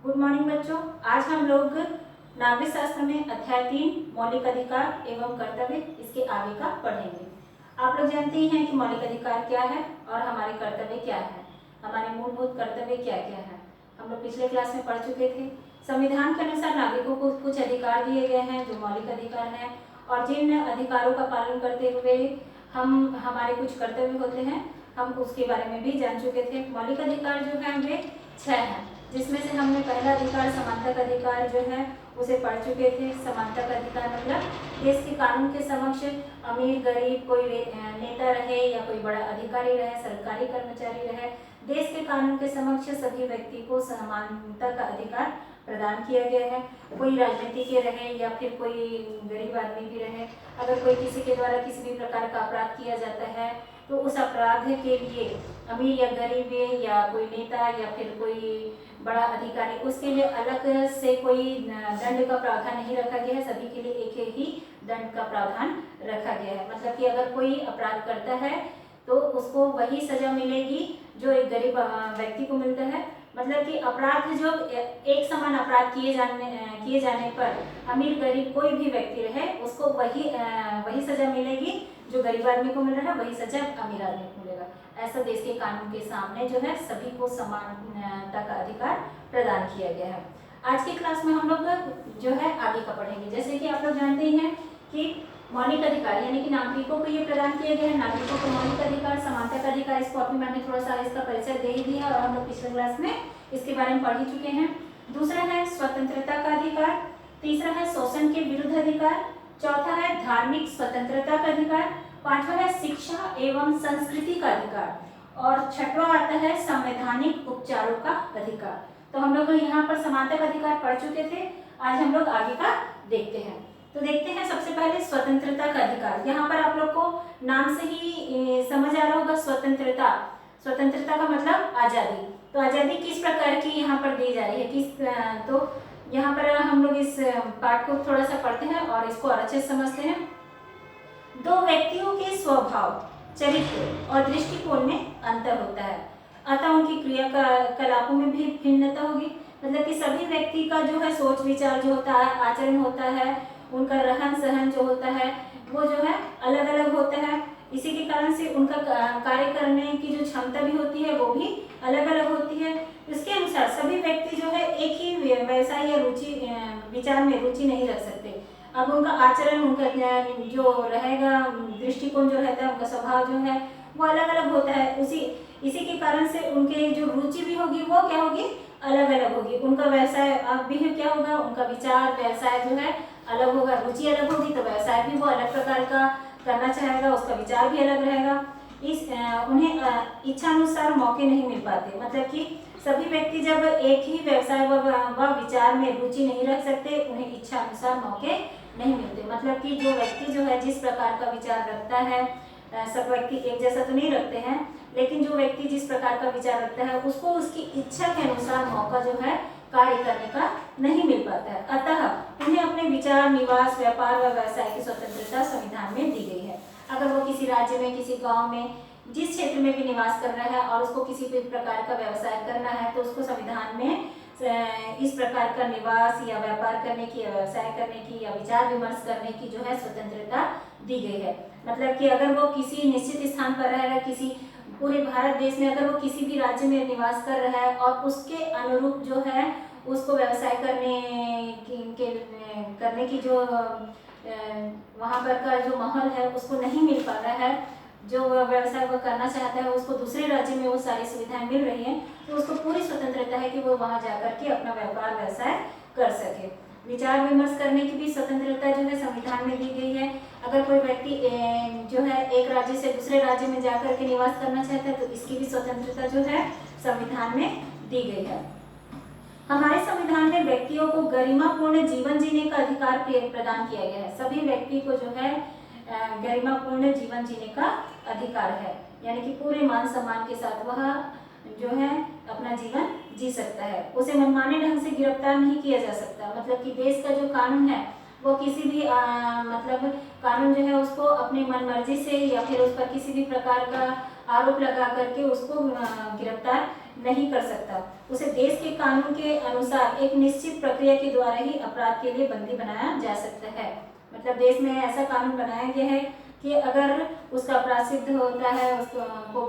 Good morning बच्चों। आज हम लोग नागरिक शास्त्र में अध्याय 3 मौलिक अधिकार एवं कर्तव्य इसके आगे का पढ़ेंगे। आप लोग जानते ही हैं कि मौलिक अधिकार क्या है और हमारे कर्तव्य क्या है, हमारे मूलभूत कर्तव्य क्या क्या है। हम लोग पिछले क्लास में पढ़ चुके थे। संविधान के अनुसार नागरिकों को कुछ अधिकार दिए गए हैं जो मौलिक अधिकार हैं, और जिन अधिकारों का पालन करते हुए हमारे कुछ कर्तव्य होते हैं, हम उसके बारे में भी जान चुके थे। मौलिक अधिकार जो है वे 6 हैं, जिसमें से हमने पहला अधिकार समानता का अधिकार जो है उसे पढ़ चुके थे। समानता का अधिकार मतलब देश के कानून के समक्ष अमीर गरीब कोई नेता रहे या कोई बड़ा अधिकारी रहे, सरकारी कर्मचारी रहे, देश के कानून के समक्ष सभी व्यक्ति को समानता का अधिकार प्रदान किया गया है। कोई राजनीति के रहे या फिर कोई गरीब आदमी भी रहे, अगर कोई किसी के द्वारा किसी भी प्रकार का अपराध किया जाता है तो उस अपराध के लिए अमीर या गरीब या कोई नेता या फिर कोई बड़ा अधिकारी, उसके लिए अलग से कोई दंड का प्रावधान नहीं रखा गया है। सभी के लिए एक ही दंड का प्रावधान रखा गया है। मतलब कि अगर कोई अपराध करता है तो उसको वही सजा मिलेगी जो एक गरीब व्यक्ति को मिलता है। मतलब कि अपराध जो एक समान अपराध किए जाने पर अमीर गरीब कोई भी व्यक्ति रहे उसको वही सजा मिलेगी जो गरीब आदमी को मिल रहा है, वही सजा अमीर आदमी को मिलेगा। ऐसा देश के कानून के सामने जो है सभी को समानता का अधिकार प्रदान किया गया है। आज की क्लास में हम लोग जो है आगे का पढ़ेंगे। जैसे कि आप लोग जानते ही हैं कि मौलिक अधिकार यानी कि नागरिकों को ये प्रदान किया गया है। नागरिकों को मौलिक अधिकार, समानता का अधिकार, इसको अभी मैंने थोड़ा सा इसका परिचय दे ही दिया और हम लोग पिछले क्लास में इसके बारे में पढ़ ही चुके हैं। दूसरा है स्वतंत्रता का अधिकार, तीसरा है शोषण के विरुद्ध अधिकार, चौथा है धार्मिक स्वतंत्रता का अधिकार, पांचवा है शिक्षा एवं संस्कृति का अधिकार, और छठवां आता है संवैधानिक उपचारों का अधिकार। तो हम लोग यहाँ पर समानता का अधिकार पढ़ चुके थे। आज हम लोग आगे का देखते हैं। तो देखते हैं सबसे पहले स्वतंत्रता का अधिकार। यहाँ पर आप लोग को नाम से ही समझ आ रहा होगा स्वतंत्रता। स्वतंत्रता का मतलब आजादी। तो आजादी किस प्रकार की यहाँ पर दी जा रही है, तो यहाँ पर हम लोग इस पाठ को थोड़ा सा पढ़ते हैं और इसको और अच्छे से समझते हैं। दो व्यक्तियों के स्वभाव, चरित्र और दृष्टिकोण में अंतर होता है, अतः उनकी क्रियाकलापों में भी भिन्नता होगी। मतलब कि सभी व्यक्ति का जो है सोच विचार जो होता है, आचरण होता है, उनका रहन सहन जो होता है वो जो है अलग अलग होता है। इसी के कारण से उनका कार्य करने की जो क्षमता भी होती है वो भी अलग अलग होती है। इसके अनुसार सभी व्यक्ति जो है एक ही व्यवसाय या विचार में रुचि नहीं रख सकते। अब उनका आचरण, उनका जो रहेगा, दृष्टिकोण जो रहता है, उनका स्वभाव जो है वो अलग अलग होता है। इसी के कारण से उनके जो रुचि भी होगी वो क्या होगी, अलग अलग होगी। उनका व्यवसाय अब भी क्या होगा, उनका विचार व्यवसाय जो है अलग होगा। रुचि अलग होगी तो व्यवसाय भी वो अलग प्रकार का करना चाहेगा, उसका विचार भी अलग रहेगा। उन्हें इच्छानुसार मौके नहीं मिल पाते। मतलब कि सभी व्यक्ति जब एक ही व्यवसाय व विचार में रुचि नहीं रख सकते, उन्हें इच्छा अनुसार मौके नहीं मिलते। मतलब कि जो व्यक्ति जो है जिस प्रकार का विचार रखता है, सब व्यक्ति एक जैसा तो नहीं रखते हैं, लेकिन जो व्यक्ति जिस प्रकार का विचार रखता है उसको उसकी इच्छा के अनुसार मौका जो है कार्य करने का नहीं मिल पाता है। अतः उन्हें अपने विचार, निवास, व्यापार व व्यवसाय की स्वतंत्रता संविधान में दी गई है। अगर वो किसी राज्य में, किसी गांव में, जिस क्षेत्र में भी निवास कर रहा है और उसको किसी भी प्रकार का व्यवसाय करना है तो उसको संविधान में इस प्रकार का निवास या व्यापार करने की या व्यवसाय करने की या विचार विमर्श करने की जो है स्वतंत्रता दी गई है। मतलब कि अगर वो किसी निश्चित स्थान पर रह रहा है, किसी पूरे भारत देश में अगर वो किसी भी राज्य में निवास कर रहा है और उसके अनुरूप जो है उसको व्यवसाय करने की जो वहाँ पर का जो माहौल है उसको नहीं मिल पा रहा है, जो व्यवसाय वो करना चाहता है उसको दूसरे राज्य में वो सारी सुविधाएं मिल रही हैं, तो उसको पूरी स्वतंत्रता है कि वो वहाँ जाकर के अपना व्यापार व्यवसाय कर सके। विचार विमर्श करने की भी स्वतंत्रता जो है संविधान में दी गई है। अगर कोई व्यक्ति जो है एक राज्य से दूसरे राज्य में जाकर के निवास करना चाहता है तो इसकी भी स्वतंत्रता जो है संविधान में दी गई है। हमारे संविधान में व्यक्तियों को गरिमापूर्ण जीवन जीने का अधिकार प्रदान किया गया है। सभी व्यक्ति को जो है गरिमापूर्ण जीवन जीने का अधिकार है, यानी कि पूरे मान सम्मान के साथ वह जो है अपना जीवन जी सकता है। उसे मनमाने ढंग से गिरफ्तार नहीं किया जा सकता। मतलब कि देश का जो कानून है वो किसी भी मतलब कानून जो है उसको अपनी मनमर्जी से या फिर उस पर किसी भी प्रकार का आरोप लगा करके उसको गिरफ्तार नहीं कर सकता। उसे देश के कानून के अनुसार एक निश्चित प्रक्रिया के द्वारा ही अपराध के लिए बंदी बनाया जा सकता है। मतलब देश में ऐसा कानून बनाया गया है कि अगर उसका अपराध सिद्ध होता है उसको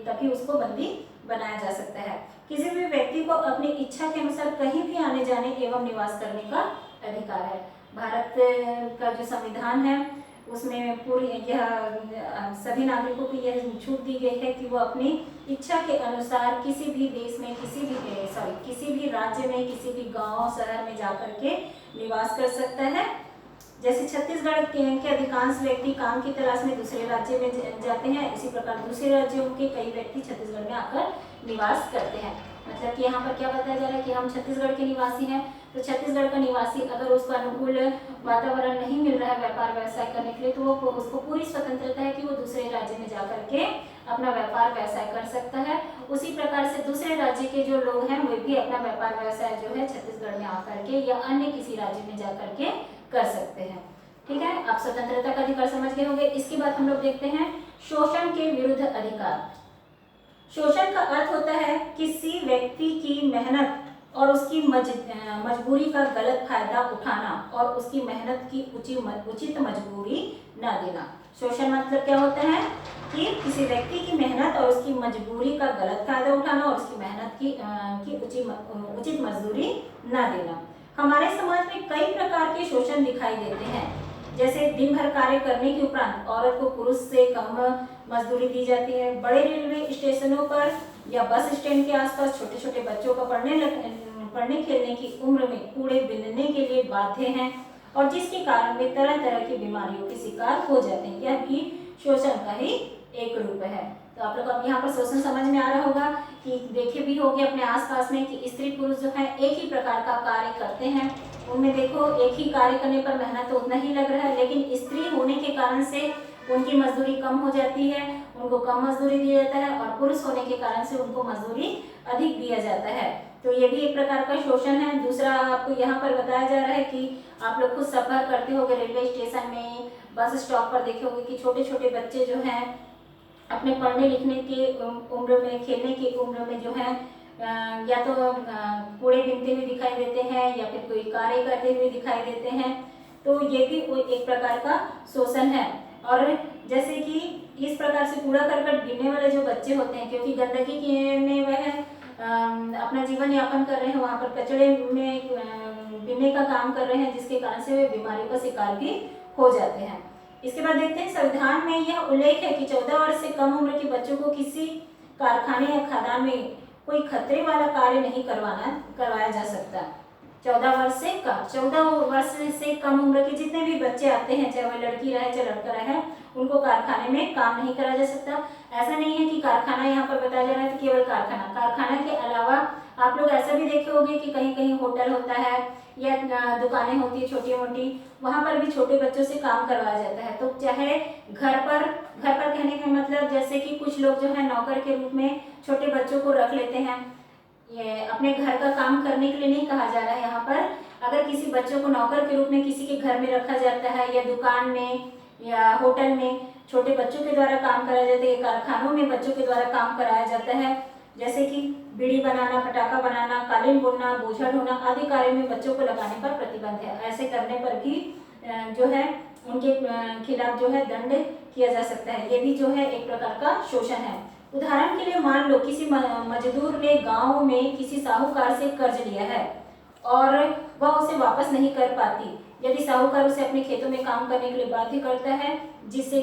तभी उसको बंदी बनाया जा सकता है। किसी भी व्यक्ति को अपनी इच्छा के अनुसार कहीं भी आने जाने एवं निवास करने का अधिकार है। भारत का जो संविधान है उसमें पूरी यह सभी नागरिकों को यह छूट दी गई है कि वो अपनी इच्छा के अनुसार किसी भी देश में किसी भी राज्य में किसी भी गांव शहर में जाकर के निवास कर सकता है। जैसे छत्तीसगढ़ के अधिकांश व्यक्ति काम की तलाश में दूसरे राज्य में जाते हैं, इसी प्रकार दूसरे राज्यों के कई व्यक्ति छत्तीसगढ़ में आकर निवास करते हैं। मतलब कि यहाँ पर क्या बताया जा रहा है कि हम छत्तीसगढ़ के निवासी हैं, तो छत्तीसगढ़ का निवासी अगर उसको अनुकूल वातावरण नहीं मिल रहा है व्यापार व्यवसाय करने के लिए, तो वो उसको पूरी स्वतंत्रता है कि वो दूसरे राज्य में जाकर के अपना व्यापार व्यवसाय कर सकता है। उसी प्रकार से दूसरे राज्य के जो लोग हैं वे भी अपना व्यापार व्यवसाय जो है छत्तीसगढ़ में आकर के या अन्य किसी राज्य में जाकर के कर सकते हैं। ठीक है, आप स्वतंत्रता का अधिकार समझ गए होंगे। इसके बाद हम लोग देखते हैं शोषण के विरुद्ध अधिकार। शोषण का अर्थ होता है किसी व्यक्ति की मेहनत और उसकी मजबूरी का गलत फायदा उठाना और उसकी मेहनत की उचित मजबूरी न देना। शोषण मतलब क्या होता है कि किसी व्यक्ति की मेहनत और उसकी मजबूरी का गलत फायदा उठाना और उसकी मेहनत की उचित मजदूरी न देना। हमारे समाज में कई प्रकार के शोषण दिखाई देते हैं। जैसे दिन भर कार्य करने के उपरांत औरत को पुरुष से कम मजदूरी दी जाती है। बड़े रेलवे स्टेशनों पर या बस स्टैंड के आसपास छोटे छोटे बच्चों को पढ़ने खेलने की उम्र में कूड़े बीनने के लिए बाध्य हैं और जिसके कारण वे तरह तरह की बीमारियों के शिकार हो जाते हैं। यह भी शोषण का ही एक रूप है। तो आप लोग अब यहाँ पर शोषण समझ में आ रहा होगा कि देखे भी होंगे अपने आसपास में कि स्त्री पुरुष जो है एक ही प्रकार का कार्य करते हैं। उनमें देखो एक ही कार्य करने पर मेहनत तो उतना ही लग रहा है, लेकिन स्त्री होने के कारण से उनकी मजदूरी कम हो जाती है, उनको कम मजदूरी दिया जाता है, और पुरुष होने के कारण से उनको मजदूरी अधिक दिया जाता है। तो ये भी एक प्रकार का शोषण है। दूसरा आपको यहाँ पर बताया जा रहा है कि आप लोग खुद सफर करते होंगे रेलवे स्टेशन में, बस स्टॉप पर देखे होंगे कि छोटे छोटे बच्चे जो हैं अपने पढ़ने लिखने की उम्र में, खेलने की उम्र में जो है या तो कूड़े बीनते हुए दिखाई देते हैं या फिर कोई कार्य करते हुए दिखाई देते हैं। तो ये भी एक प्रकार का शोषण है। और जैसे कि इस प्रकार से कूड़ा करकट बीनने वाले जो बच्चे होते हैं, क्योंकि गंदगी में वह अपना जीवन यापन कर रहे हैं, वहाँ पर कचड़े में बीनने का काम कर रहे हैं, जिसके कारण से वे बीमारियों का शिकार भी हो जाते हैं। इसके बाद देखते हैं संविधान में यह उल्लेख है कि 14 वर्ष से कम उम्र के बच्चों को किसी कारखाने या खदान में कोई खतरे वाला कार्य नहीं करवाया जा सकता। 14 वर्ष से कम उम्र के जितने भी बच्चे आते हैं, चाहे वह लड़की रहे चाहे लड़का रहे, उनको कारखाने में काम नहीं कराया जा सकता। ऐसा नहीं है कि कारखाना यहाँ पर बताया जा रहा है तो केवल कारखाना के अलावा आप लोग ऐसा भी देखे होंगे कि कहीं कहीं होटल होता है या दुकानें होती है छोटी मोटी, वहाँ पर भी छोटे बच्चों से काम करवाया जाता है। तो चाहे घर पर कहने का मतलब जैसे कि कुछ लोग जो है नौकर के रूप में छोटे बच्चों को रख लेते हैं, ये अपने घर का काम करने के लिए नहीं कहा जा रहा है यहाँ पर। अगर किसी बच्चों को नौकर के रूप में किसी के घर में रखा जाता है या दुकान में या होटल में छोटे बच्चों के द्वारा काम कराया जाता है, कारखानों में बच्चों के द्वारा काम कराया जाता है, जैसे कि बीड़ी बनाना, पटाखा बनाना, कालीन बुनना, बोझा ढोना आदि कार्य में बच्चों को लगाने पर प्रतिबंध है। ऐसे करने पर भी जो है उनके खिलाफ जो है दंड किया जा सकता है। ये भी जो है एक प्रकार का शोषण है। उदाहरण के लिए मान लो किसी मजदूर ने गांव में किसी साहूकार से कर्ज लिया है और वह उसे वापस नहीं कर पाती। यदि साहूकार उसे अपने खेतों में काम करने के लिए बाध्य करता है जिससे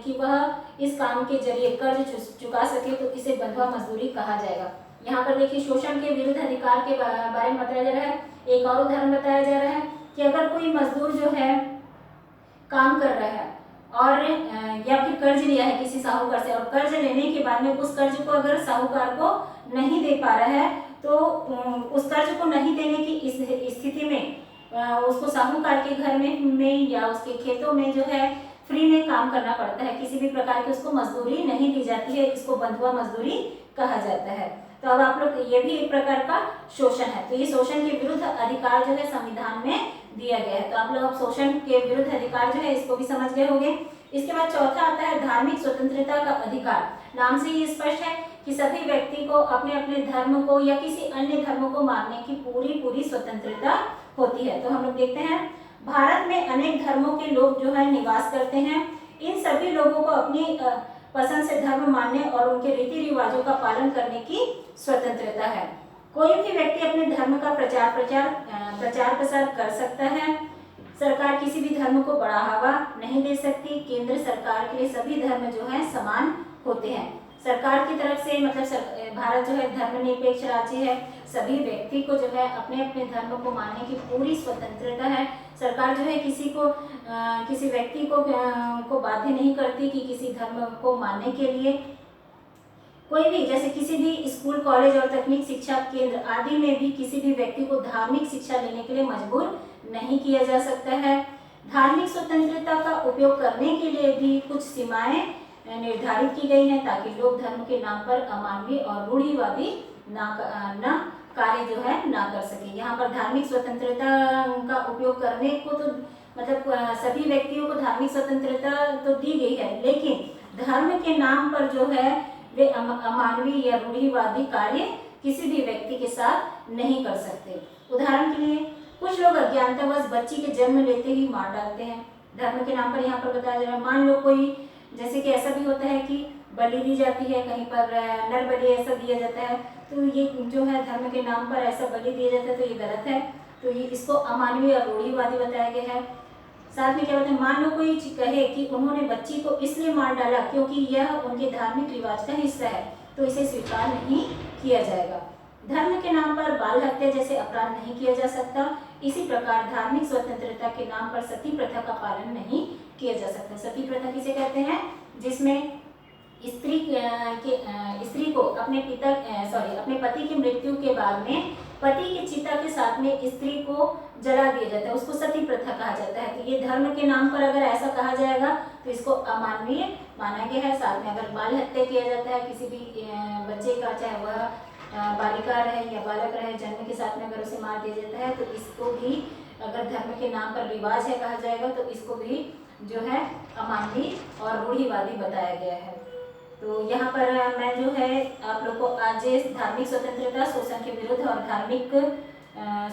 कि वह इस काम के जरिए कर्ज चुका सके, तो इसे बंधुआ मजदूरी कहा जाएगा। यहाँ पर देखिए शोषण के विरुद्ध अधिकार के बारे में बताया जा रहा है। एक और उदाहरण बताया जा रहा है कि अगर कोई मजदूर जो है काम कर रहा है और या फिर कर्ज लिया है किसी साहूकार से, और कर्ज लेने के बाद में उस कर्ज को अगर साहूकार को नहीं दे पा रहा है, तो उस कर्ज को नहीं देने की स्थिति में उसको साहूकार के घर में या उसके खेतों में जो है फ्री में काम करना पड़ता है। किसी भी प्रकार की उसको मजदूरी नहीं दी जाती है, इसको बंधुआ मजदूरी कहा जाता है। तो अब आप लोग, ये भी एक प्रकार का शोषण है। तो ये शोषण के विरुद्ध अधिकार जो है संविधान में दिया गया है। तो आप लोग अब शोषण के विरुद्ध अधिकार जो है इसको भी समझ गए होंगे। इसके बाद चौथा आता है धार्मिक स्वतंत्रता का अधिकार। नाम से ही स्पष्ट है कि सभी व्यक्ति को अपने अपने धर्म को या किसी अन्य धर्म को मानने की पूरी स्वतंत्रता होती है। तो हम लोग देखते हैं भारत में अनेक धर्मों के लोग जो है निवास करते हैं। इन सभी लोगों को अपनी पसंद से धर्म मानने और उनके रीति रिवाजों का पालन करने की स्वतंत्रता है। कोई भी व्यक्ति अपने धर्म का प्रचार प्रसार कर सकता है। सरकार किसी भी धर्म को बढ़ावा नहीं दे सकती। केंद्र सरकार के लिए सभी धर्म जो है समान होते हैं। सरकार की तरफ से मतलब भारत जो है धर्मनिरपेक्ष राज्य है। सभी व्यक्ति को जो है अपने अपने धर्म को मानने की पूरी स्वतंत्रता है। सरकार जो है किसी व्यक्ति को बाध्य नहीं करती कि किसी धर्म को मानने के लिए। कोई भी जैसे किसी भी स्कूल, कॉलेज और तकनीक शिक्षा केंद्र आदि में भी किसी भी व्यक्ति को धार्मिक शिक्षा लेने के लिए मजबूर नहीं किया जा सकता है। धार्मिक स्वतंत्रता का उपयोग करने के लिए भी कुछ सीमाएं निर्धारित की गई हैं ताकि लोग धर्म के नाम पर अमानवीय और रूढ़िवादी न कार्य जो है ना कर सके। यहाँ पर धार्मिक स्वतंत्रता का उपयोग करने को तो मतलब सभी व्यक्तियों को धार्मिक स्वतंत्रता तो दी गई है, लेकिन धर्म के नाम पर जो है वे अमानवीय या रूढ़िवादी कार्य किसी भी व्यक्ति के साथ नहीं कर सकते। उदाहरण के लिए कुछ लोग अज्ञानतावश बच्ची के जन्म लेते ही मार डालते हैं। धर्म के नाम पर यहाँ पर बताया जा रहा है। मान लो कोई जैसे कि ऐसा भी होता है कि बलि दी जाती है, कहीं पर नर बलि ऐसा दिया जाता है, तो ये जो है धर्म के नाम पर ऐसा बलि दिया जाता है तो ये गलत है। तो ये इसको अमानवीय और रूढ़िवादी बताया गया है। साथ में क्या होता है, मान लो कोई कहे कि उन्होंने बच्ची को इसलिए मार डाला क्योंकि यह उनके धार्मिक रिवाज का हिस्सा है, तो इसे स्वीकार नहीं किया जाएगा। धर्म के नाम पर बाल हत्या जैसे अपराध नहीं किया जा सकता। इसी प्रकार धार्मिक स्वतंत्रता के नाम पर सती प्रथा का पालन नहीं किया जा सकता। सती प्रथा किसे कहते हैं? जिसमें स्त्री को अपने पति की मृत्यु के बाद में पति की चिता के साथ में स्त्री को जला दिया जाता है, उसको सती प्रथा कहा जाता है। तो ये धर्म के नाम पर अगर ऐसा कहा जाएगा तो इसको अमानवीय माना गया है। साथ में अगर बाल हत्या किया जाता है किसी भी बच्चे का, चाहे वह बालिका रहे या बालक रहे, जन्म के साथ में अगर उसे मार दिया जाता है तो इसको भी अगर धर्म के नाम पर रिवाज है कहा जाएगा तो इसको भी जो है अमानवीय और रूढ़िवादी बताया गया है। तो यहाँ पर मैं जो है आप लोग को आज धार्मिक स्वतंत्रता, शोषण के विरुद्ध और धार्मिक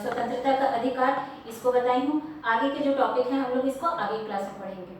स्वतंत्रता का अधिकार इसको बताई हूँ। आगे के जो टॉपिक हैं हम लोग इसको आगे क्लास में पढ़ेंगे।